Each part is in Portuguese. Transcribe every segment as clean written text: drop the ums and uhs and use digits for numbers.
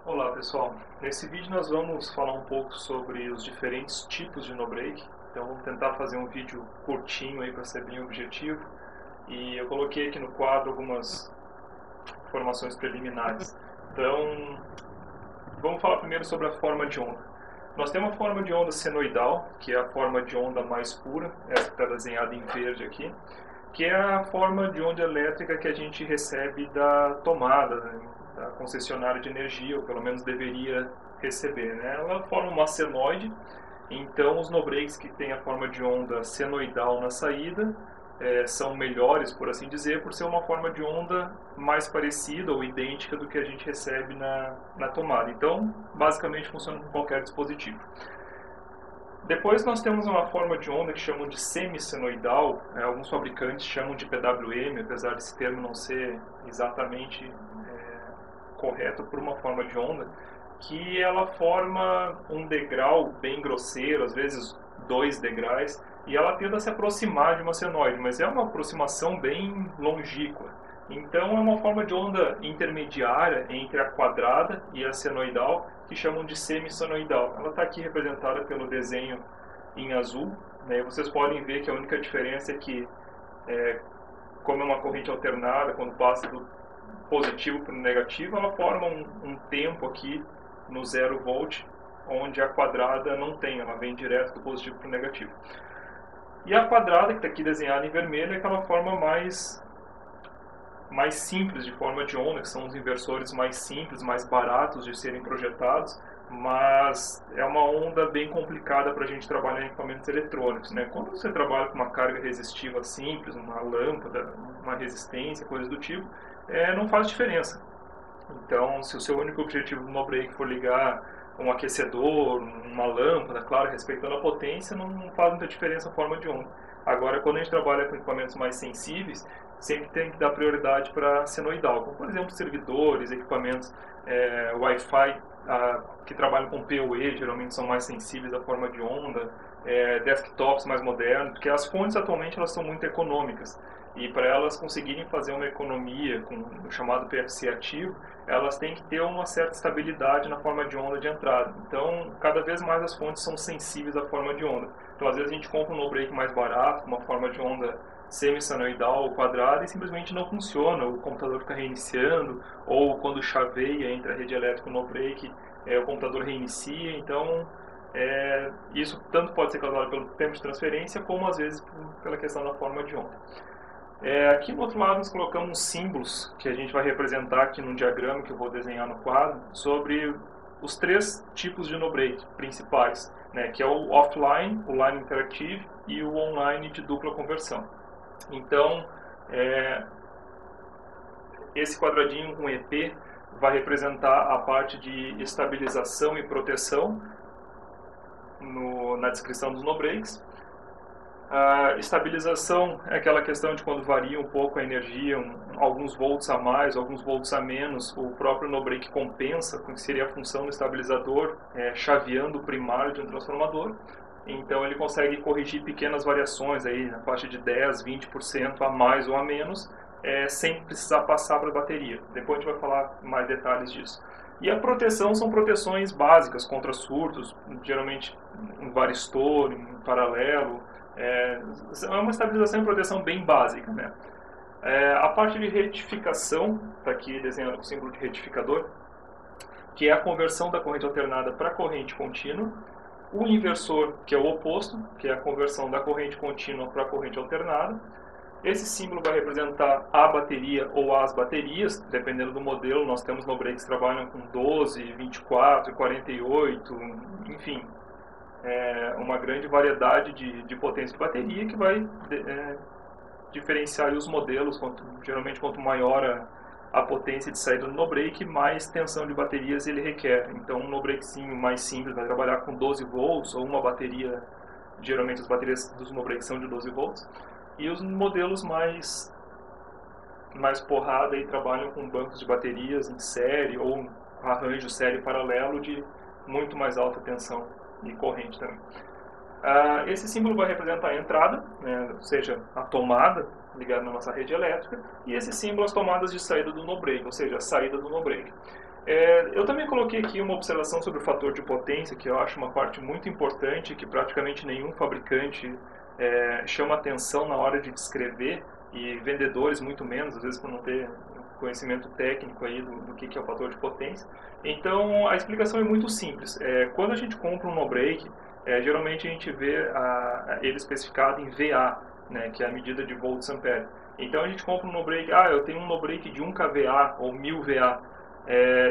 Olá pessoal, nesse vídeo nós vamos falar um pouco sobre os diferentes tipos de no-break. Então vamos tentar fazer um vídeo curtinho aí para ser bem objetivo. E eu coloquei aqui no quadro algumas informações preliminares. Então vamos falar primeiro sobre a forma de onda. Nós temos a forma de onda senoidal, que é a forma de onda mais pura, essa que está desenhada em verde aqui, que é a forma de onda elétrica que a gente recebe da tomada, né, da concessionária de energia, ou pelo menos deveria receber. Né? Ela forma uma senoide, então os no-breaks que têm a forma de onda senoidal na saída são melhores, por assim dizer, por ser uma forma de onda mais parecida ou idêntica do que a gente recebe na tomada. Então, basicamente funciona com qualquer dispositivo. Depois nós temos uma forma de onda que chamam de semi-senoidal, alguns fabricantes chamam de PWM, apesar desse termo não ser exatamente correto por uma forma de onda, que ela forma um degrau bem grosseiro, às vezes 2 degraus, e ela tenta se aproximar de uma senoide, mas é uma aproximação bem longínqua. Então é uma forma de onda intermediária entre a quadrada e a senoidal, que chamam de semi-senoidal. Ela está aqui representada pelo desenho em azul, né? Vocês podem ver que a única diferença é que, como é uma corrente alternada, quando passa do positivo para o negativo, ela forma um tempo aqui no 0 volt, onde a quadrada não tem, ela vem direto do positivo para o negativo. E a quadrada, que está aqui desenhada em vermelho, é aquela forma mais simples de forma de onda, que são os inversores mais simples, mais baratos de serem projetados, mas é uma onda bem complicada para a gente trabalhar em equipamentos eletrônicos. Né? Quando você trabalha com uma carga resistiva simples, uma lâmpada, uma resistência, coisas do tipo, não faz diferença. Então, se o seu único objetivo no no-break for ligar um aquecedor, uma lâmpada, claro, respeitando a potência, não faz muita diferença a forma de onda. Agora, quando a gente trabalha com equipamentos mais sensíveis, sempre tem que dar prioridade para senoidal, como por exemplo servidores, equipamentos Wi-Fi que trabalham com PoE, geralmente são mais sensíveis à forma de onda, desktops mais modernos, porque as fontes atualmente elas são muito econômicas. E para elas conseguirem fazer uma economia com o chamado PFC ativo, elas têm que ter uma certa estabilidade na forma de onda de entrada. Então, cada vez mais as fontes são sensíveis à forma de onda. Então, às vezes a gente compra um no-break mais barato, com uma forma de onda semi-senoidal ou quadrada, e simplesmente não funciona. O computador fica reiniciando, ou quando chaveia entre a rede elétrica e o no-break, o computador reinicia. Então, isso tanto pode ser causado pelo tempo de transferência, como às vezes pela questão da forma de onda. Aqui no outro lado nós colocamos símbolos que a gente vai representar aqui num diagrama que eu vou desenhar no quadro sobre os 3 tipos de no-break principais, né, que é o offline, o line interactive e o online de dupla conversão. Então, esse quadradinho com EP vai representar a parte de estabilização e proteção na descrição dos no-breaks. A estabilização é aquela questão de quando varia um pouco a energia, alguns volts a mais, alguns volts a menos, o próprio no-break compensa, que seria a função do estabilizador, chaveando o primário de um transformador. Então ele consegue corrigir pequenas variações, aí, na faixa de 10, 20% a mais ou a menos, sem precisar passar para a bateria. Depois a gente vai falar mais detalhes disso. E a proteção são proteções básicas contra surtos, geralmente em varistor, em paralelo. É uma estabilização e proteção bem básica, né? A parte de retificação, está aqui desenhado com o símbolo de retificador, que é a conversão da corrente alternada para corrente contínua. O inversor, que é o oposto, que é a conversão da corrente contínua para corrente alternada. Esse símbolo vai representar a bateria ou as baterias, dependendo do modelo. Nós temos no-breaks que trabalham com 12, 24, 48, enfim, uma grande variedade de potência de bateria que vai diferenciar os modelos. Geralmente, quanto maior a potência de saída do no-break, mais tensão de baterias ele requer. Então, um no-breakzinho mais simples vai trabalhar com 12 volts, ou uma bateria, geralmente as baterias dos no-breaks são de 12 volts, e os modelos mais porrada aí trabalham com bancos de baterias em série, ou um arranjo série paralelo de muito mais alta tensão e corrente também. Esse símbolo vai representar a entrada, né, ou seja, a tomada ligada na nossa rede elétrica, e esse símbolo as tomadas de saída do no-break, ou seja, a saída do no-break. Eu também coloquei aqui uma observação sobre o fator de potência, que eu acho uma parte muito importante, que praticamente nenhum fabricante chama atenção na hora de descrever, e vendedores muito menos, às vezes por não ter conhecimento técnico aí do que é o fator de potência. Então, a explicação é muito simples. Quando a gente compra um no-break, geralmente a gente vê ele especificado em VA, né, que é a medida de volts ampere. Então, a gente compra um no-break, eu tenho um no-break de 1 kVA ou 1000 VA,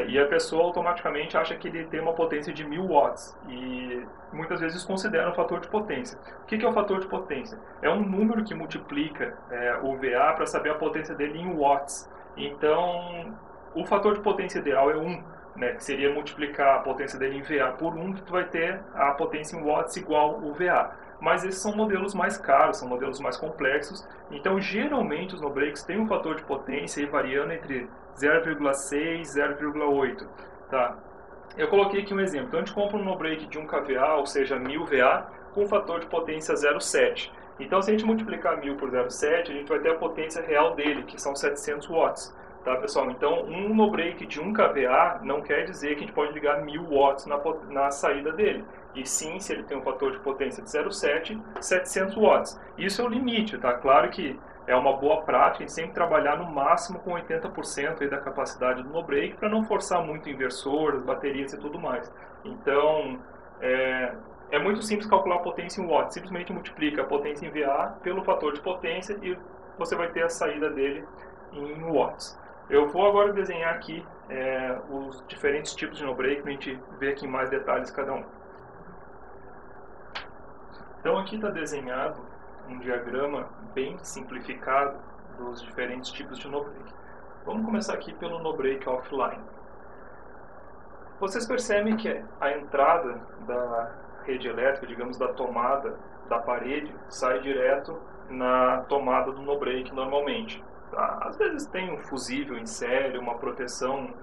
e a pessoa automaticamente acha que ele tem uma potência de 1000 watts e muitas vezes considera um fator de potência. O que é o fator de potência? É um número que multiplica o VA para saber a potência dele em watts. Então, o fator de potência ideal é 1, né, que seria multiplicar a potência dele em VA por 1, que tu vai ter a potência em watts igual o VA. Mas esses são modelos mais caros, são modelos mais complexos. Então, geralmente, os no-breaks têm um fator de potência aí variando entre 0,6 e 0,8. Tá? Eu coloquei aqui um exemplo. Então, a gente compra um no-break de 1 kVA, ou seja, 1000 VA, com fator de potência 0,7. Então, se a gente multiplicar 1000 por 0,7, a gente vai ter a potência real dele, que são 700 watts. Tá, pessoal? Então, um no-break de 1 kVA não quer dizer que a gente pode ligar 1000 watts na saída dele. E sim, se ele tem um fator de potência de 0,7, 700 watts. Isso é o limite, tá? Claro que é uma boa prática a gente sempre trabalhar no máximo com 80% aí da capacidade do no-break para não forçar muito o inversor, as baterias e tudo mais. Então, é muito simples calcular a potência em watts. Simplesmente multiplica a potência em VA pelo fator de potência e você vai ter a saída dele em watts. Eu vou agora desenhar aqui os diferentes tipos de no-break para a gente ver aqui em mais detalhes cada um. Então aqui está desenhado um diagrama bem simplificado dos diferentes tipos de no-break. Vamos começar aqui pelo no-break offline. Vocês percebem que a entrada da rede elétrica, digamos da tomada da parede, sai direto na tomada do no-break normalmente. Tá? Às vezes tem um fusível em série, uma proteção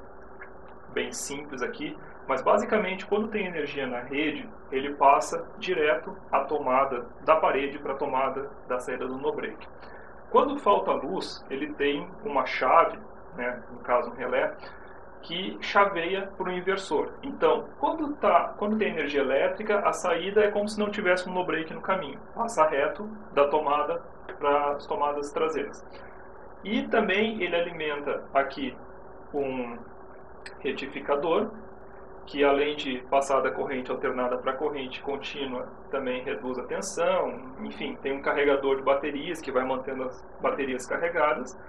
bem simples aqui, mas basicamente quando tem energia na rede, ele passa direto à tomada da parede para a tomada da saída do no-break. Quando falta luz, ele tem uma chave, né, no caso um relé, que chaveia para o inversor. Então, quando tem energia elétrica, a saída é como se não tivesse um no-break no caminho. Passa reto da tomada para as tomadas traseiras. E também ele alimenta aqui um retificador, que além de passar da corrente alternada para a corrente contínua, também reduz a tensão. Enfim, tem um carregador de baterias que vai mantendo as baterias carregadas.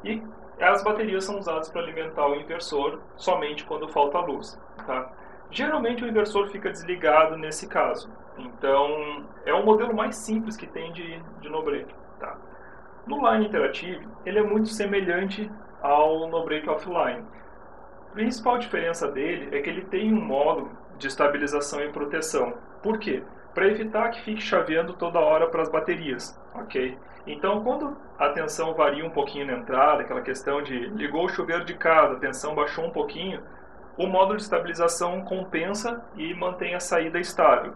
E as baterias são usadas para alimentar o inversor somente quando falta luz. Tá? Geralmente o inversor fica desligado nesse caso. Então, é o modelo mais simples que tem de no-break. Tá? No Line Interactive, ele é muito semelhante ao no-break offline. A principal diferença dele é que ele tem um módulo de estabilização e proteção. Por quê? Para evitar que fique chaveando toda hora para as baterias, ok? Então, quando a tensão varia um pouquinho na entrada, aquela questão de ligou o chuveiro de casa, a tensão baixou um pouquinho, o módulo de estabilização compensa e mantém a saída estável.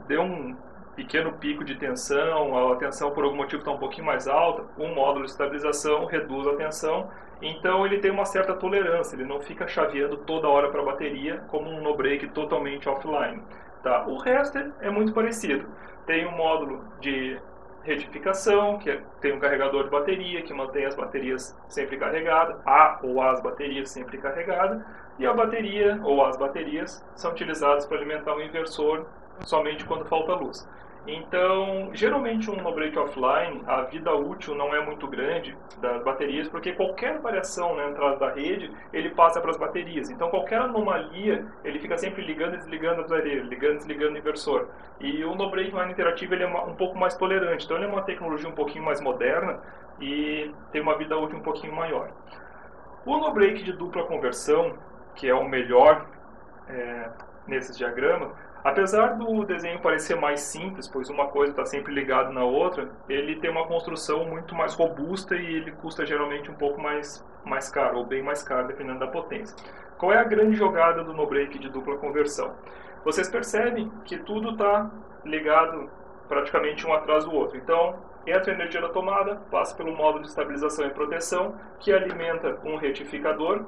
Deu um pequeno pico de tensão, a tensão por algum motivo está um pouquinho mais alta, o módulo de estabilização reduz a tensão, então ele tem uma certa tolerância, ele não fica chaveando toda hora para a bateria como um no-break totalmente offline. Tá? O resto é muito parecido. Tem um módulo de retificação, que tem um carregador de bateria, que mantém as baterias sempre carregadas, as baterias sempre carregadas, e a bateria ou as baterias são utilizadas para alimentar o inversor somente quando falta luz. Então, geralmente um no-break offline, a vida útil não é muito grande das baterias, porque qualquer variação na entrada da rede, ele passa para as baterias. Então, qualquer anomalia, ele fica sempre ligando e desligando a bateria, ligando e desligando o inversor. E o no-break Line Interactive ele é um pouco mais tolerante, então ele é uma tecnologia um pouquinho mais moderna e tem uma vida útil um pouquinho maior. O no-break de dupla conversão, que é o melhor nesses diagramas, apesar do desenho parecer mais simples, pois uma coisa está sempre ligada na outra, ele tem uma construção muito mais robusta e ele custa geralmente um pouco mais caro, ou bem mais caro, dependendo da potência. Qual é a grande jogada do no-break de dupla conversão? Vocês percebem que tudo está ligado praticamente um atrás do outro. Então, entra a energia da tomada, passa pelo módulo de estabilização e proteção, que alimenta um retificador.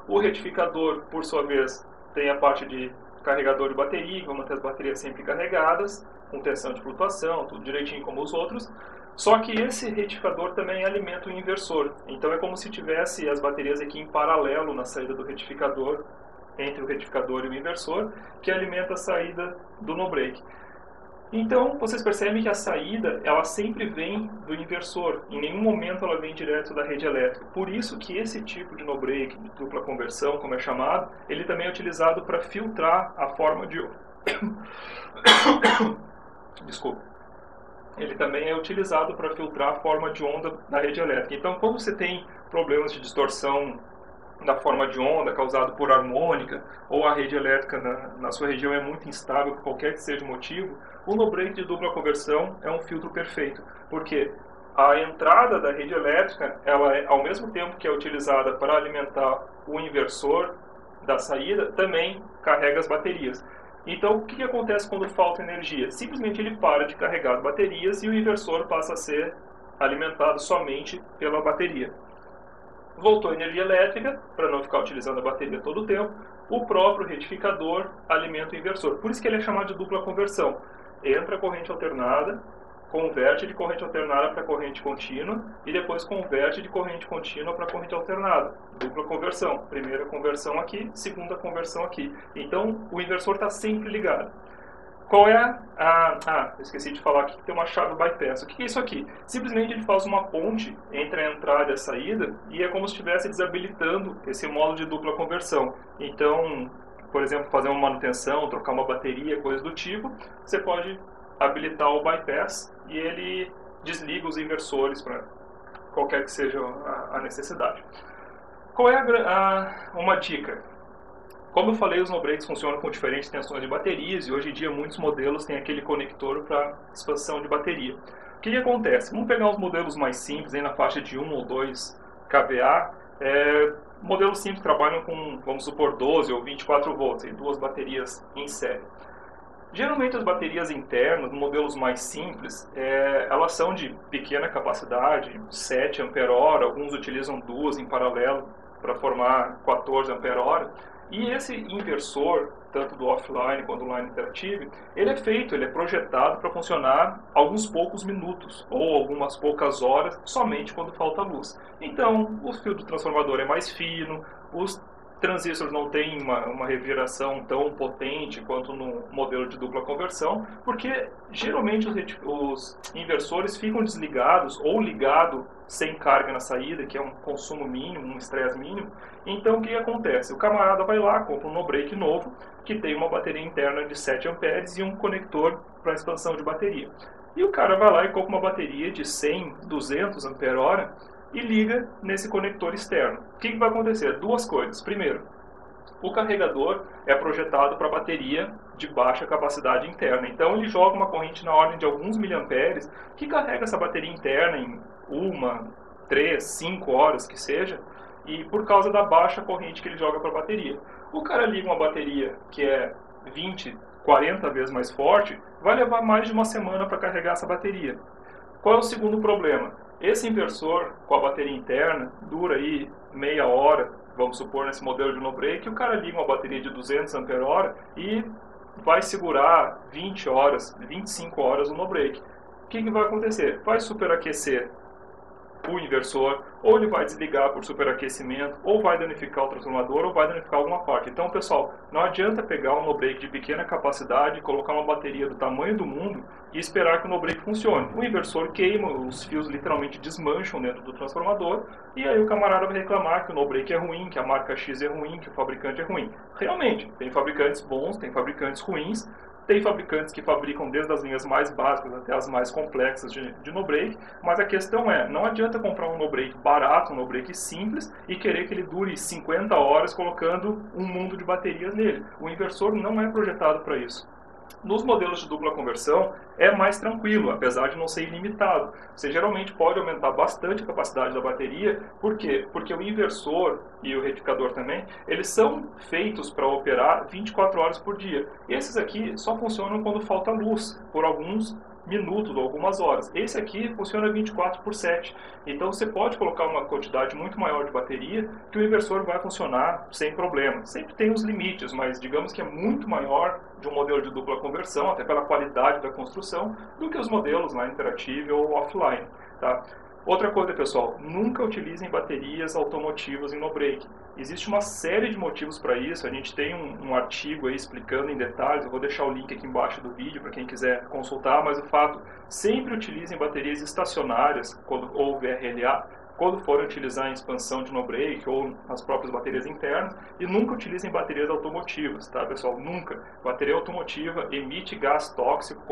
O retificador, por sua vez, tem a parte de carregador de bateria, que vai manter as baterias sempre carregadas, com tensão de flutuação, tudo direitinho como os outros. Só que esse retificador também alimenta o inversor. Então é como se tivesse as baterias aqui em paralelo na saída do retificador, entre o retificador e o inversor, que alimenta a saída do no-break. Então, vocês percebem que a saída, ela sempre vem do inversor. Em nenhum momento ela vem direto da rede elétrica. Por isso que esse tipo de no-break, de dupla conversão, como é chamado, ele também é utilizado para filtrar a forma de... Desculpa. Ele também é utilizado para filtrar a forma de onda da rede elétrica. Então, quando você tem problemas de distorção da forma de onda causado por harmônica, ou a rede elétrica na sua região é muito instável por qualquer que seja o motivo, o no-break de dupla conversão é um filtro perfeito, porque a entrada da rede elétrica, ela é, ao mesmo tempo que é utilizada para alimentar o inversor da saída, também carrega as baterias. Então, o que acontece quando falta energia? Simplesmente ele para de carregar as baterias e o inversor passa a ser alimentado somente pela bateria. Voltou a energia elétrica, para não ficar utilizando a bateria todo o tempo, o próprio retificador alimenta o inversor. Por isso que ele é chamado de dupla conversão. Entra a corrente alternada, converte de corrente alternada para corrente contínua e depois converte de corrente contínua para corrente alternada. Dupla conversão. Primeira conversão aqui, segunda conversão aqui. Então, o inversor está sempre ligado. Qual é eu esqueci de falar aqui que tem uma chave bypass. O que é isso aqui? Simplesmente ele faz uma ponte entre a entrada e a saída e é como se estivesse desabilitando esse modo de dupla conversão. Então, por exemplo, fazer uma manutenção, trocar uma bateria, coisa do tipo, você pode habilitar o bypass e ele desliga os inversores para qualquer que seja a necessidade. Qual é uma dica? Como eu falei, os no-breaks funcionam com diferentes tensões de baterias e hoje em dia muitos modelos têm aquele conector para expansão de bateria. O que acontece? Vamos pegar os modelos mais simples, aí na faixa de 1 ou 2 kVA. Modelos simples trabalham com, vamos supor, 12 ou 24 volts, duas baterias em série. Geralmente as baterias internas, modelos mais simples, elas são de pequena capacidade, 7 Ah, alguns utilizam duas em paralelo para formar 14 Ah. E esse inversor, tanto do offline quanto do line interactive, ele é projetado para funcionar alguns poucos minutos ou algumas poucas horas, somente quando falta luz. Então, o fio do transformador é mais fino, os transistores não têm uma reviração tão potente quanto no modelo de dupla conversão, porque geralmente os inversores ficam desligados ou ligados sem carga na saída, que é um consumo mínimo, um estresse mínimo. Então, o que acontece? O camarada vai lá, compra um no-break novo, que tem uma bateria interna de 7 amperes e um conector para expansão de bateria. E o cara vai lá e compra uma bateria de 100, 200 ampere-hora e liga nesse conector externo. O que vai acontecer? Duas coisas. Primeiro, o carregador é projetado para bateria de baixa capacidade interna. Então, ele joga uma corrente na ordem de alguns miliamperes que carrega essa bateria interna em 1, 3, 5 horas que seja, e por causa da baixa corrente que ele joga para a bateria. O cara liga uma bateria que é 20, 40 vezes mais forte, vai levar mais de uma semana para carregar essa bateria. Qual é o segundo problema? Esse inversor com a bateria interna dura aí meia hora, vamos supor nesse modelo de no-break, o cara liga uma bateria de 200 ampere-hora e vai segurar 20 horas, 25 horas no no-break. O que vai acontecer? Vai superaquecer o inversor, ou ele vai desligar por superaquecimento, ou vai danificar o transformador, ou vai danificar alguma parte. Então, pessoal, não adianta pegar um no-break de pequena capacidade, colocar uma bateria do tamanho do mundo e esperar que o no-break funcione. O inversor queima, os fios literalmente desmancham dentro do transformador, e aí o camarada vai reclamar que o no-break é ruim, que a marca X é ruim, que o fabricante é ruim. Realmente, tem fabricantes bons, tem fabricantes ruins. Tem fabricantes que fabricam desde as linhas mais básicas até as mais complexas de no-break, mas a questão é, não adianta comprar um no-break barato, um no-break simples, e querer que ele dure 50 horas colocando um mundo de baterias nele. O inversor não é projetado para isso. Nos modelos de dupla conversão é mais tranquilo, apesar de não ser ilimitado. Você geralmente pode aumentar bastante a capacidade da bateria. Por quê? Porque o inversor e o retificador também, eles são feitos para operar 24 horas por dia. Esses aqui só funcionam quando falta luz, por alguns minutos ou algumas horas. Esse aqui funciona 24/7. Então você pode colocar uma quantidade muito maior de bateria que o inversor vai funcionar sem problema. Sempre tem os limites, mas digamos que é muito maior de um modelo de dupla conversão, até pela qualidade da construção, do que os modelos na interativa ou offline. Tá? Outra coisa, pessoal, nunca utilizem baterias automotivas em no-break. Existe uma série de motivos para isso, a gente tem um artigo aí explicando em detalhes, eu vou deixar o link aqui embaixo do vídeo para quem quiser consultar, mas o fato, sempre utilizem baterias estacionárias ou VRLA, quando forem utilizar em expansão de no-break ou as próprias baterias internas, e nunca utilizem baterias automotivas, tá, pessoal? Nunca. Bateria automotiva emite gás tóxico,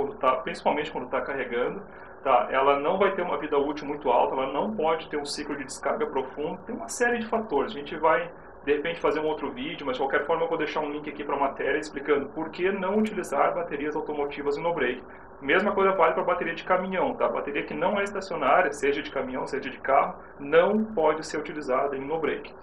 principalmente quando está carregando, tá? Ela não vai ter uma vida útil muito alta, ela não pode ter um ciclo de descarga profundo, tem uma série de fatores. A gente vai, de repente, fazer um outro vídeo, mas de qualquer forma eu vou deixar um link aqui para a matéria explicando por que não utilizar baterias automotivas em no-break. Mesma coisa vale para bateria de caminhão, tá? Bateria que não é estacionária, seja de caminhão, seja de carro, não pode ser utilizada em no-break.